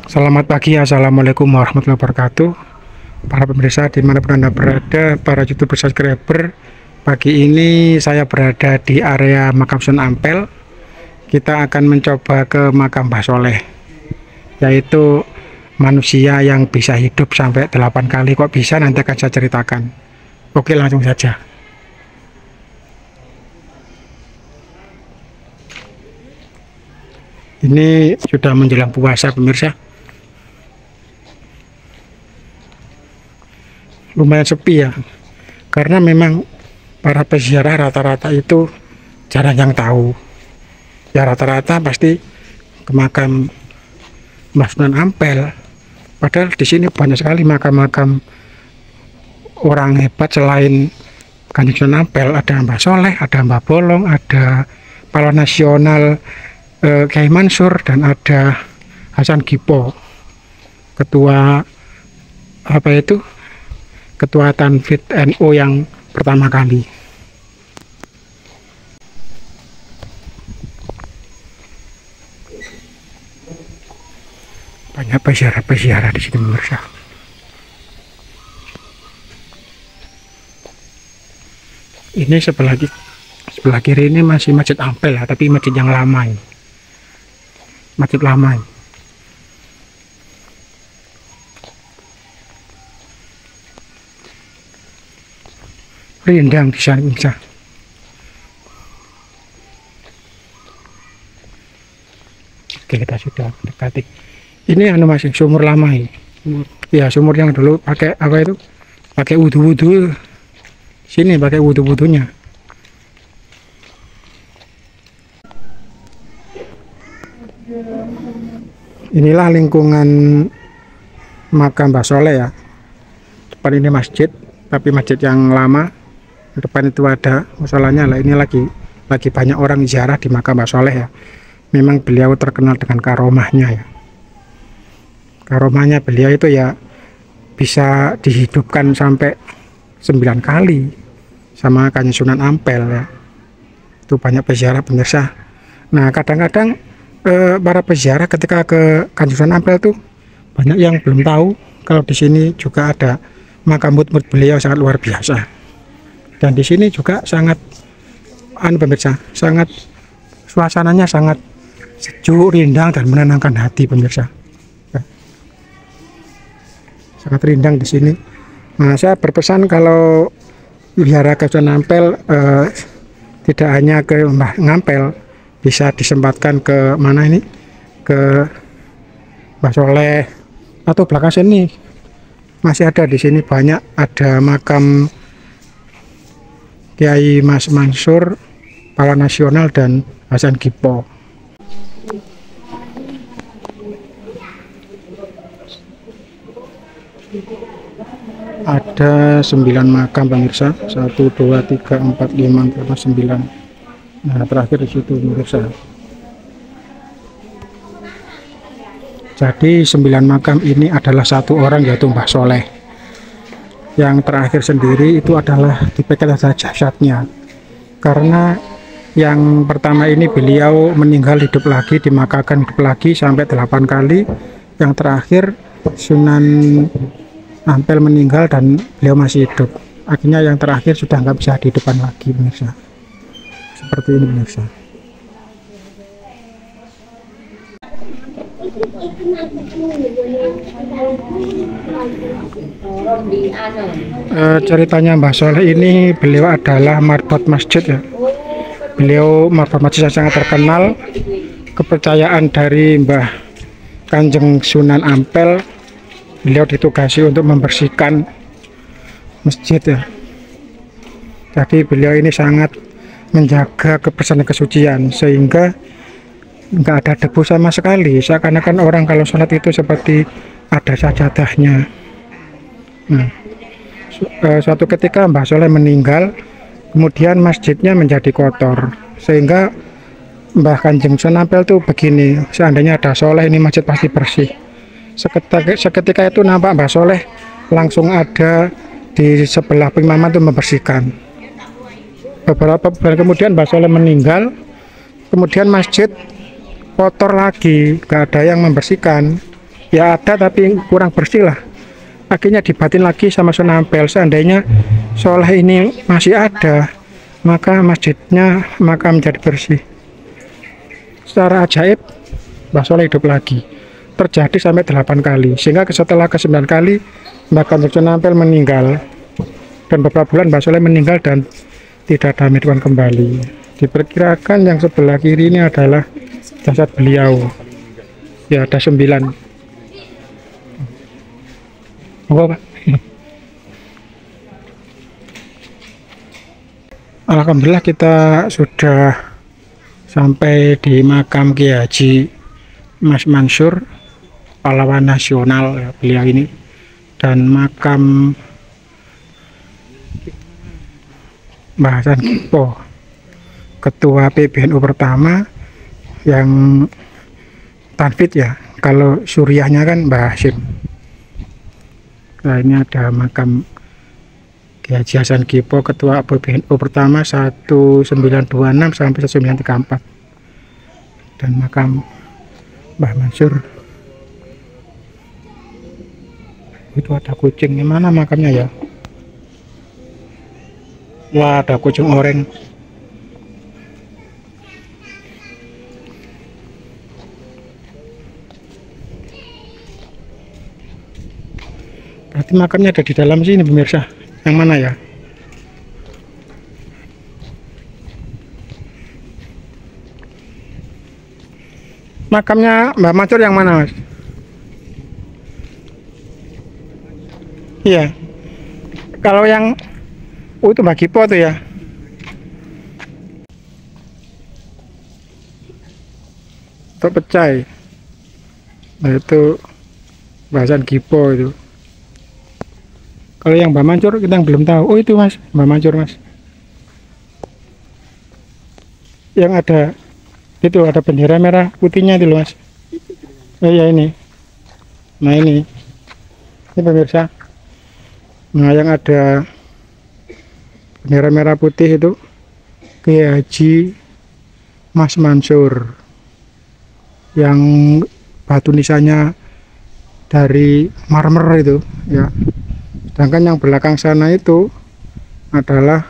Selamat pagi, assalamualaikum warahmatullahi wabarakatuh. Para pemirsa dimanapun Anda berada, para YouTuber subscriber, pagi ini saya berada di area makam Sunan Ampel. Kita akan mencoba ke makam Mbah Soleh, yaitu manusia yang bisa hidup sampai 8 kali. Kok bisa, nanti akan saya ceritakan. Oke, langsung saja. Ini sudah menjelang puasa pemirsa. Lumayan sepi ya, karena memang para peziarah rata-rata itu jarang yang tahu. Ya rata-rata pasti ke makam Mbah Sunan Ampel. Padahal di sini banyak sekali makam-makam orang hebat selain Kanjeng Sunan Ampel. Ada Mbah Soleh, ada Mbah Bolong, ada pahlawan nasional Kyai Mansur, dan ada Hasan Gipo, ketua ketua Tanfid NU yang pertama kali. Banyak peziarah di sini pemirsa. Ini sebelah kiri ini masih Masjid Ampel ya, tapi masjid yang lama ini. Masjid lama ini. Rindang di sana bisa. Oke, kita sudah mendekati. Ini masih sumur lama ini. Ya, sumur yang dulu pakai apa itu? Pakai wudu-wudu. Sini pakai wudu-wudunya. Inilah lingkungan makam Mbah Soleh ya. Depan ini masjid, tapi masjid yang lama. Depan itu ada masalahnya lah, ini lagi banyak orang ziarah di makam Mbah Soleh ya. Memang beliau terkenal dengan karomahnya ya. Karomahnya beliau itu ya bisa dihidupkan sampai 9 kali sama Kanjeng Sunan Ampel ya. Itu banyak peziarah pemirsa. Nah kadang-kadang para peziarah ketika ke Kanjeng Sunan Ampel tuh banyak yang belum tahu kalau di sini juga ada makam murid beliau sangat luar biasa. Dan di sini juga sangat pemirsa, sangat suasananya sangat sejuk, rindang, dan menenangkan hati pemirsa. Ya. Sangat rindang di sini. Nah, saya berpesan kalau wihara Sunan Ampel tidak hanya ke Mbah Ngampel, bisa disempatkan ke mana ini, ke Mbah Soleh atau belakang sini masih ada di sini banyak, ada makam Kyai Mas Mansur, pahlawan nasional, dan Hasan Gipo. Ada 9 makam pemirsa, 1, 2, 3, 4, 5, 9. Nah terakhir di situ pemirsa. Jadi 9 makam ini adalah satu orang, yaitu Mbah Soleh. Yang terakhir sendiri itu adalah dipegang saja jasadnya, karena yang pertama ini beliau meninggal hidup lagi, dimakakan hidup lagi sampai 8 kali. Yang terakhir Sunan Ampel meninggal dan beliau masih hidup. Akhirnya yang terakhir sudah nggak bisa dihidupkan lagi pemirsa. Seperti ini pemirsa. Ceritanya Mbah Soleh ini, beliau adalah marbot masjid ya. Beliau marbot masjid yang sangat terkenal. Kepercayaan dari Mbah Kanjeng Sunan Ampel, beliau ditugasi untuk membersihkan masjid ya. Jadi beliau ini sangat menjaga kebersihan dan kesucian, sehingga nggak ada debu sama sekali. Seakan-akan orang kalau sholat itu seperti ada sajadahnya. Nah, suatu ketika Mbah Soleh meninggal, kemudian masjidnya menjadi kotor, sehingga Mbah Kanjeng Sunan Ampel tuh begini, seandainya ada Soleh ini masjid pasti bersih. Seketika itu nampak Mbah Soleh langsung ada di sebelah pengimaman itu membersihkan. Beberapa bulan kemudian Mbah Soleh meninggal, kemudian masjid kotor lagi, gak ada yang membersihkan. Ya ada tapi kurang bersih lah. Akhirnya dibatin lagi sama Sunan Ampel. Seandainya soleh ini masih ada, maka masjidnya maka menjadi bersih. Secara ajaib Mbah Soleh hidup lagi. Terjadi sampai 8 kali. Sehingga setelah ke-9 kali Mbah Kanjeng Sunan Ampel meninggal. Dan beberapa bulan Mbah Soleh meninggal dan tidak ada kehidupan kembali. Diperkirakan yang sebelah kiri ini adalah jasad beliau. Ya ada 9. Pak. Alhamdulillah kita sudah sampai di makam Kiai Haji Mas Mansur, pahlawan nasional ya, beliau ini, dan makam Mbah Hasan Kipo, ketua PBNU pertama yang tanfid ya, kalau suriahnya kan Mbah Hasim. Nah ini ada makam Kiai Haji Hasan Kipo, ketua PBNU pertama 1926 sampai 1934, dan makam Mbah Mansur. Itu ada kucing, di mana makamnya ya? Wah, ada kucing oranye. Berarti makamnya ada di dalam sini pemirsa. Yang mana ya? Makamnya Mbak Mansur yang mana, Mas? Iya. Kalau yang itu Mbak Kipo tuh ya. Terpecah. Nah, itu bahasan Kipo itu. Kalau yang Mbak Mansur kita yang belum tahu. Oh itu Mas, Mbak Mansur Mas. Yang ada itu ada bendera merah putihnya itu loh Mas. Oh iya ini. Nah ini pemirsa. Nah yang ada bendera merah putih itu Kiai Haji Mas Mansur, yang batu nisannya dari marmer itu ya. Sedangkan yang belakang sana itu adalah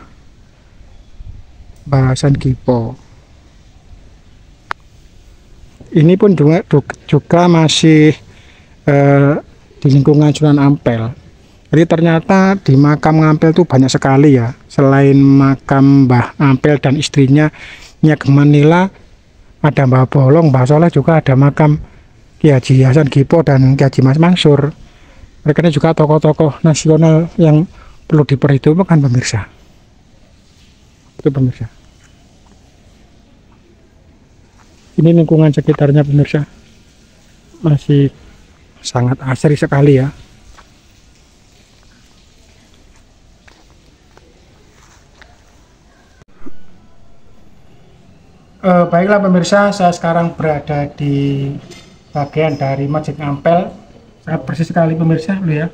Mbah Hasan Kipo. Ini pun juga masih di lingkungan Sunan Ampel. Jadi ternyata di makam Ampel itu banyak sekali ya. Selain makam Mbah Ampel dan istrinya Nyi Ageng Manila, ada Mbah Bolong, Mbah Soleh, juga ada makam Kiai Haji Hasan Kipo dan Kiai Haji Mas Mansur. Mereka ini juga tokoh-tokoh nasional yang perlu diperhitungkan pemirsa. Itu pemirsa. Ini lingkungan sekitarnya pemirsa masih sangat asri sekali ya. Baiklah pemirsa, saya sekarang berada di bagian dari Masjid Ampel. Sangat bersih sekali pemirsa, loh ya.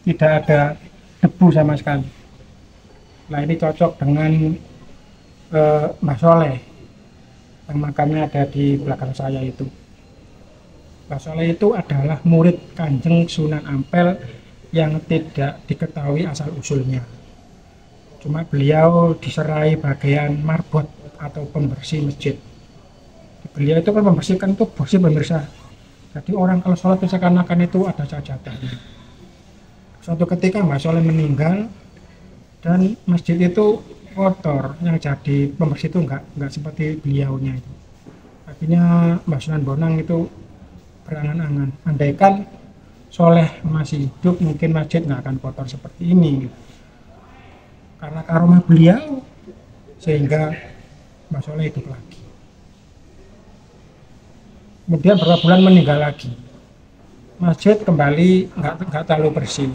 Tidak ada debu sama sekali. Nah ini cocok dengan Mbah Soleh yang makamnya ada di belakang saya itu. Mbah Soleh itu adalah murid Kanjeng Sunan Ampel yang tidak diketahui asal usulnya. Cuma beliau diserai bagian marbot atau pembersih masjid. Beliau itu kan membersihkan itu bersih pemirsa. Jadi orang kalau sholat seakan-akan itu ada cacatan. Suatu ketika Mbah Soleh meninggal dan masjid itu kotor, yang jadi pembersih itu enggak seperti beliaunya itu. Akhirnya Mbah Sunan Bonang itu berangan-angan, andaikan Soleh masih hidup mungkin masjid nggak akan kotor seperti ini. Karena karomah beliau sehingga Mbah Soleh hidup lagi. Kemudian beberapa bulan meninggal lagi. Masjid kembali nggak terlalu bersih.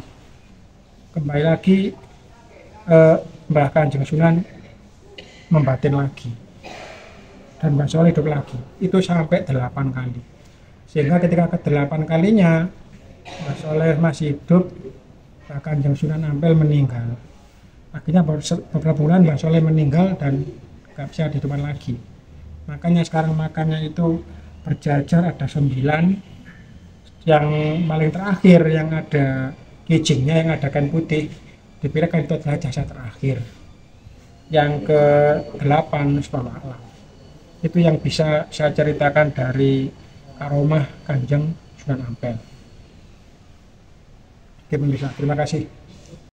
Kembali lagi Mbah Kanjeng Sunan membatin lagi. Dan Mbah Soleh hidup lagi. Itu sampai 8 kali. Sehingga ketika ke-8 kalinya Mbah Soleh masih hidup, Mbah Kanjeng Sunan Ampel meninggal. Akhirnya beberapa bulan Mbah Soleh meninggal dan nggak bisa dihidupkan lagi. Makanya sekarang makannya itu berjajar, ada 9. Yang paling terakhir yang ada kijingnya, yang ada kain putih, dipikirkan itu adalah jasa terakhir. Yang ke-8 subhanallah. Itu yang bisa saya ceritakan dari Karomah Kanjeng Sunan Ampel. Oke pemirsa, terima kasih.